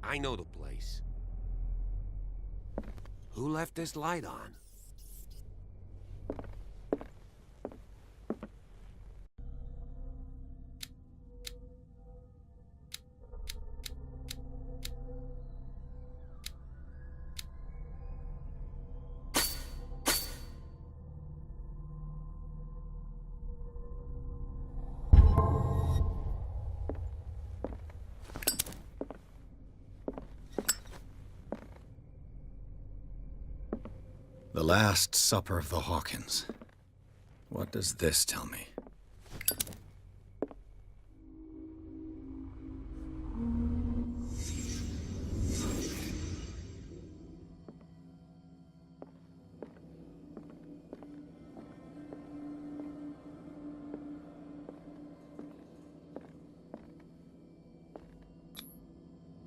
I know the place. Who left this light on? The Last Supper of the Hawkins. What does this tell me?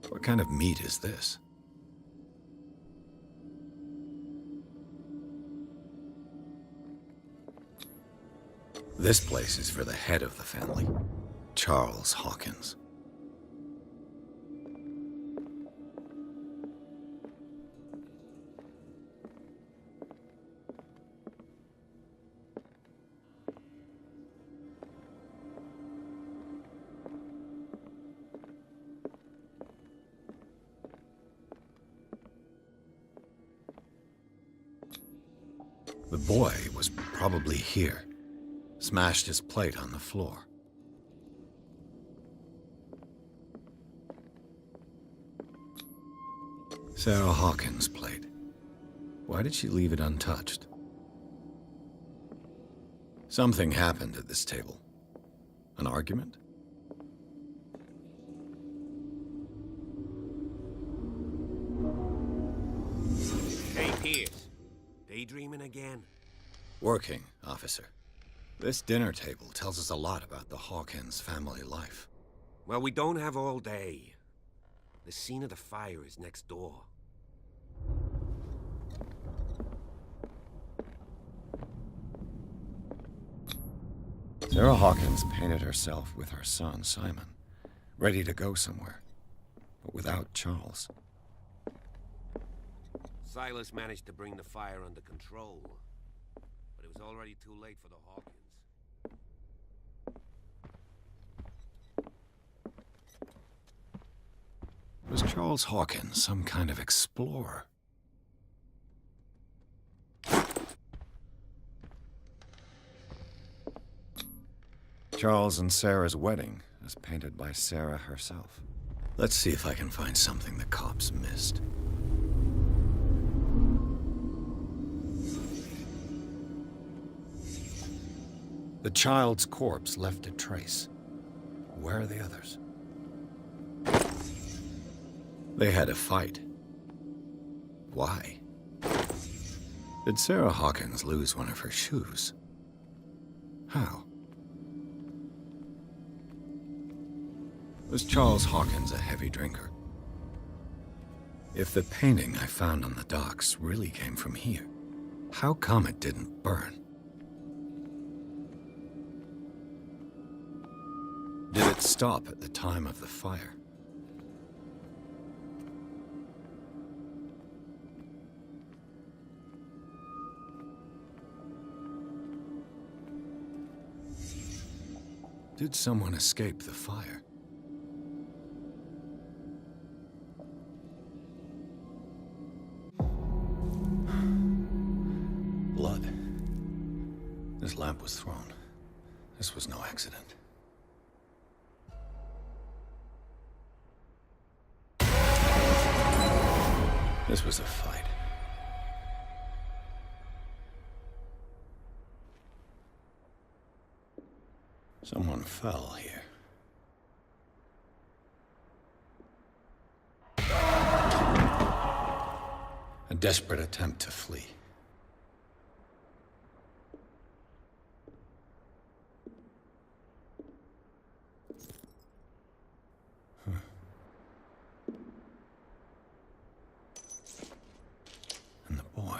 What kind of meat is this? This place is for the head of the family, Charles Hawkins. The boy was probably here. Smashed his plate on the floor. Sarah Hawkins' plate. Why did she leave it untouched? Something happened at this table. An argument? Hey, Pierce. Daydreaming again? Working, officer. This dinner table tells us a lot about the Hawkins family life. Well, we don't have all day. The scene of the fire is next door. Sarah Hawkins painted herself with her son, Simon, ready to go somewhere, but without Charles. Silas managed to bring the fire under control, but it was already too late for the Hawkins. Was Charles Hawkins some kind of explorer? Charles and Sarah's wedding, as painted by Sarah herself. Let's see if I can find something the cops missed. The child's corpse left a trace. Where are the others? They had a fight. Why? Did Sarah Hawkins lose one of her shoes? How? Was Charles Hawkins a heavy drinker? If the painting I found on the docks really came from here, how come it didn't burn? Did it stop at the time of the fire? Did someone escape the fire? Blood. This lamp was thrown. This was no accident. This was a fight. Someone fell here. A desperate attempt to flee. And the boy.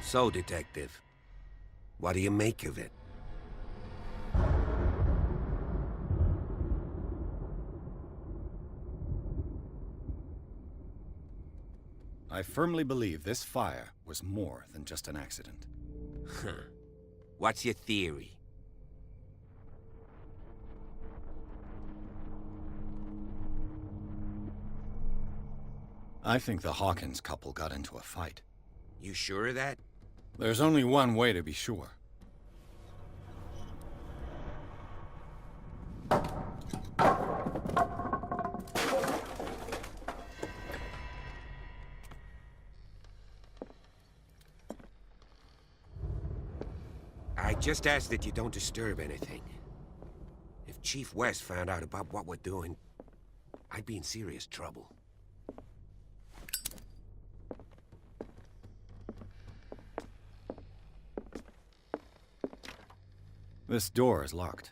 So, Detective, what do you make of it? I firmly believe this fire was more than just an accident. Huh. What's your theory? I think the Hawkins couple got into a fight. You sure of that? There's only one way to be sure. I just ask that you don't disturb anything. If Chief West found out about what we're doing, I'd be in serious trouble. This door is locked.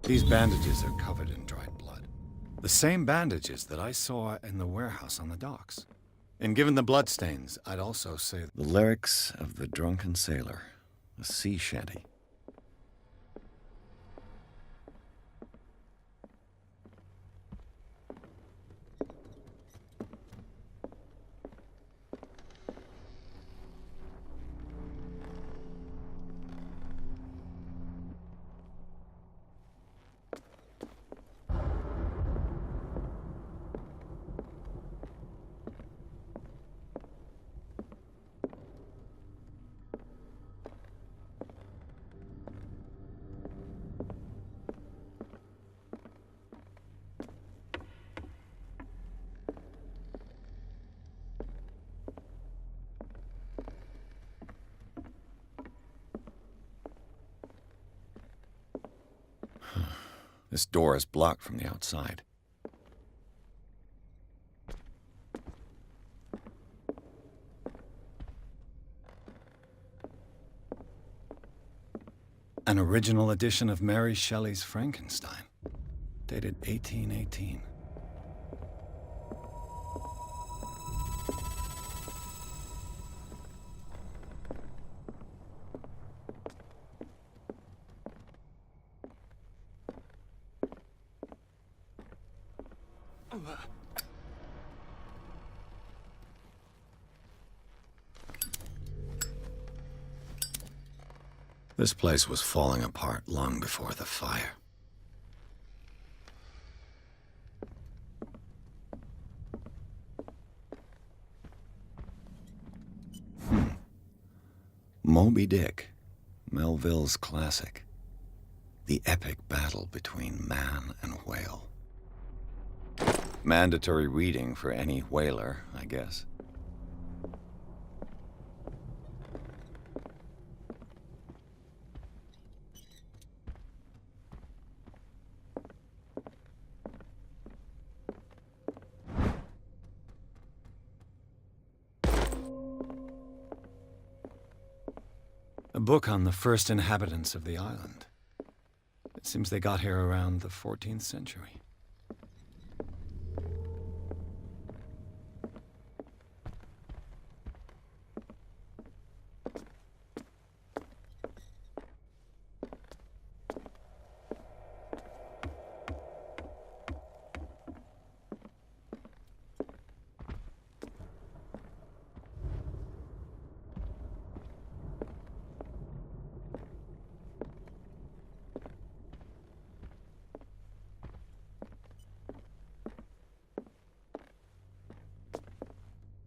These bandages are covered in dried blood. The same bandages that I saw in the warehouse on the docks. And given the bloodstains, I'd also say the lyrics of the drunken sailor, a sea shanty. This door is blocked from the outside. An original edition of Mary Shelley's Frankenstein, dated 1818. This place was falling apart long before the fire. Moby Dick, Melville's classic. The epic battle between man and whale. Mandatory reading for any whaler, I guess. A book on the first inhabitants of the island. It seems they got here around the 14th century.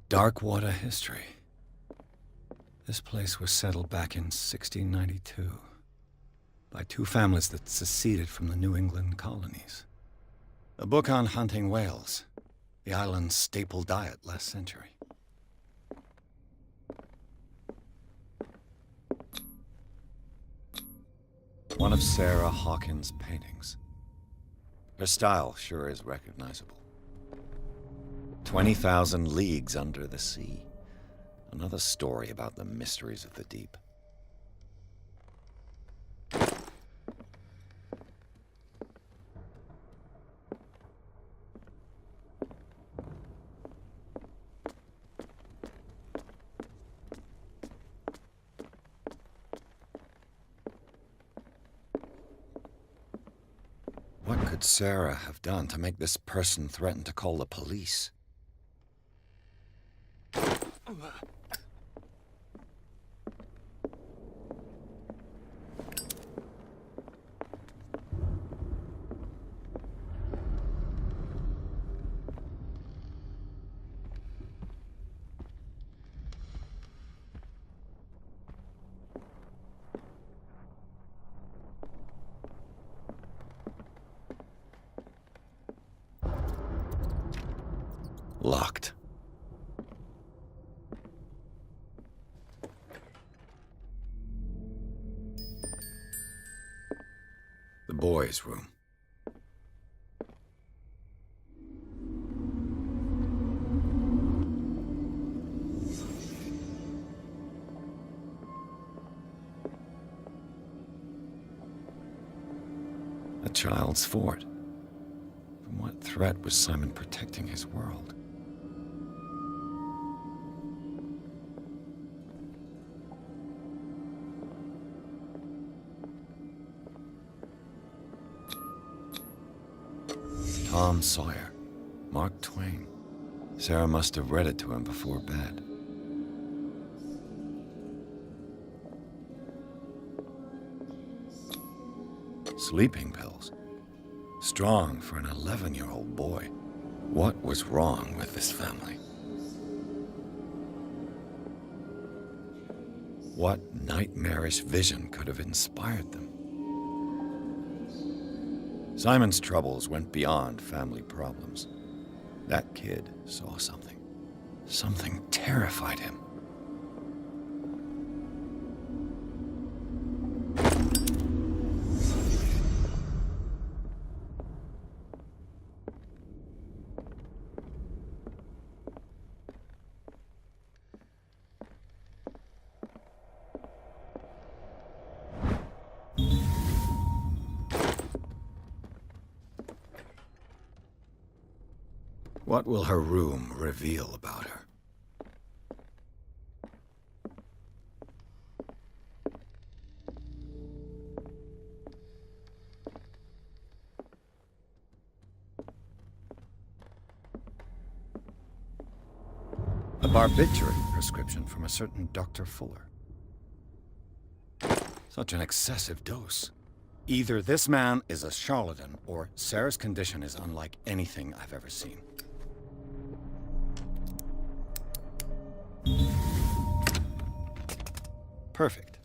Darkwater history. This place was settled back in 1692 by two families that seceded from the New England colonies. A book on hunting whales, the island's staple diet last century. One of Sarah Hawkins' paintings. Her style sure is recognizable. 20,000 Leagues Under the Sea. Another story about the mysteries of the deep. could Sarah have done to make this person threaten to call the police? Locked. The boys' room. A child's fort. From what threat was Simon protecting his world? Tom Sawyer, Mark Twain. Sarah must have read it to him before bed. Sleeping pills. Strong for an 11-year-old boy. What was wrong with this family? What nightmarish vision could have inspired them? Simon's troubles went beyond family problems. That kid saw something. Something terrified him. What will her room reveal about her? A barbiturate prescription from a certain Dr. Fuller. Such an excessive dose. Either this man is a charlatan, or Sarah's condition is unlike anything I've ever seen. Perfect.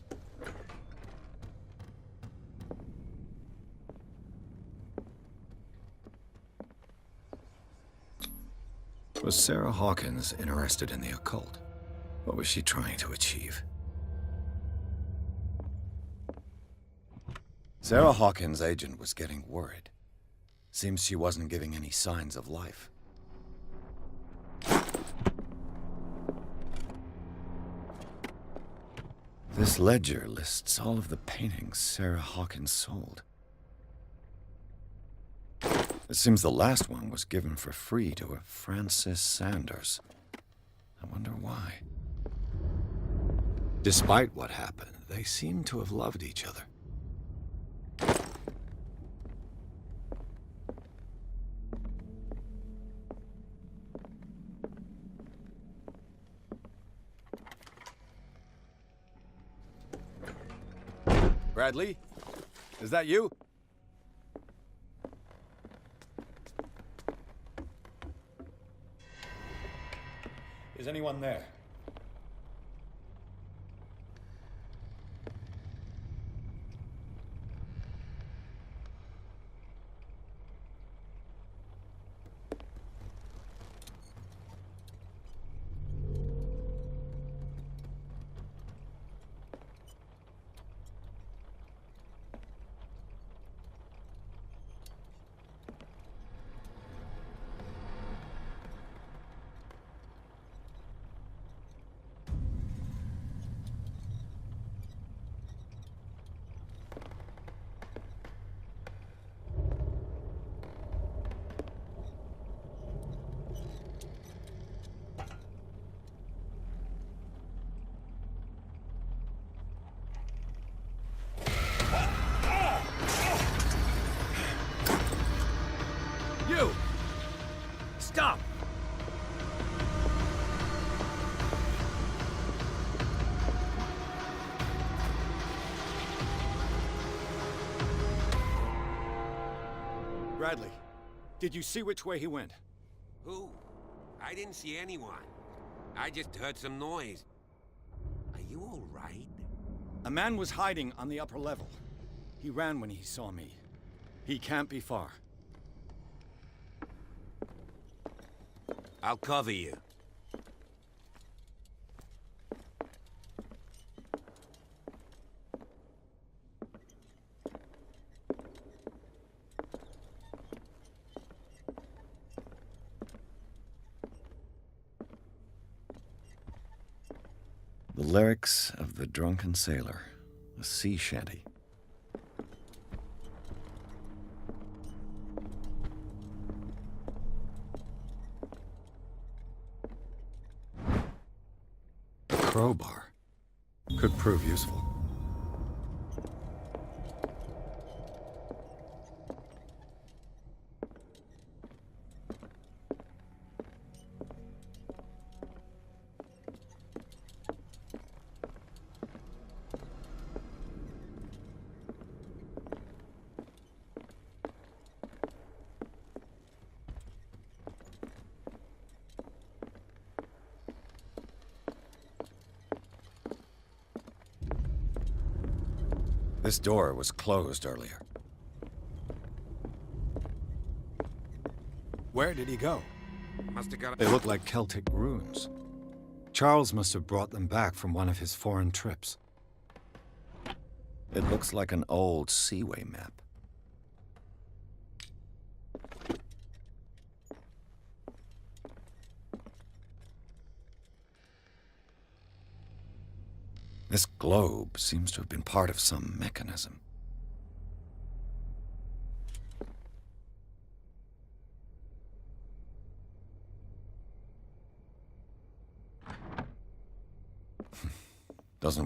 Was Sarah Hawkins interested in the occult? What was she trying to achieve? Sarah Hawkins' agent was getting worried. Seems she wasn't giving any signs of life. This ledger lists all of the paintings Sarah Hawkins sold. It seems the last one was given for free to a Francis Sanders. I wonder why. Despite what happened, they seem to have loved each other. Bradley? Is that you? Is anyone there? Bradley, did you see which way he went? Who? I didn't see anyone. I just heard some noise. Are you all right? A man was hiding on the upper level. He ran when he saw me. He can't be far. I'll cover you. The lyrics of the drunken sailor, a sea shanty. A crowbar could prove useful. This door was closed earlier. Where did he go? Must have got They look like Celtic runes. Charles must have brought them back from one of his foreign trips. It looks like an old seaway map. This globe seems to have been part of some mechanism.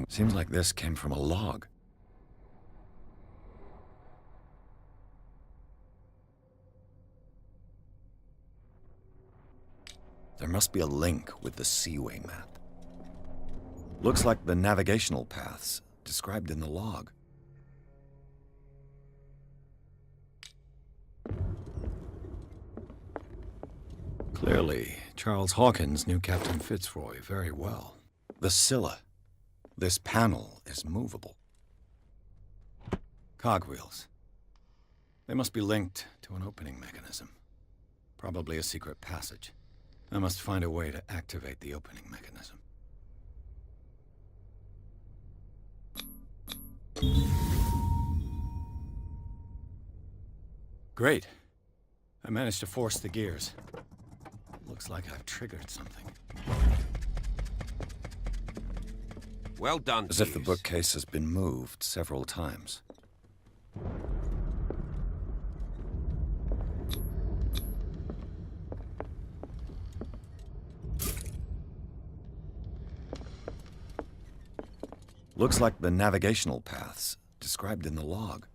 Seems like this came from a log. There must be a link with the seaway map. Looks like the navigational paths described in the log. Clearly, Charles Hawkins knew Captain Fitzroy very well. The Scylla. This panel is movable. Cogwheels. They must be linked to an opening mechanism. Probably a secret passage. I must find a way to activate the opening mechanism. Great. I managed to force the gears. Looks like I've triggered something. Well done, As if the Pierce. bookcase has been moved several times. Looks like the navigational paths described in the log.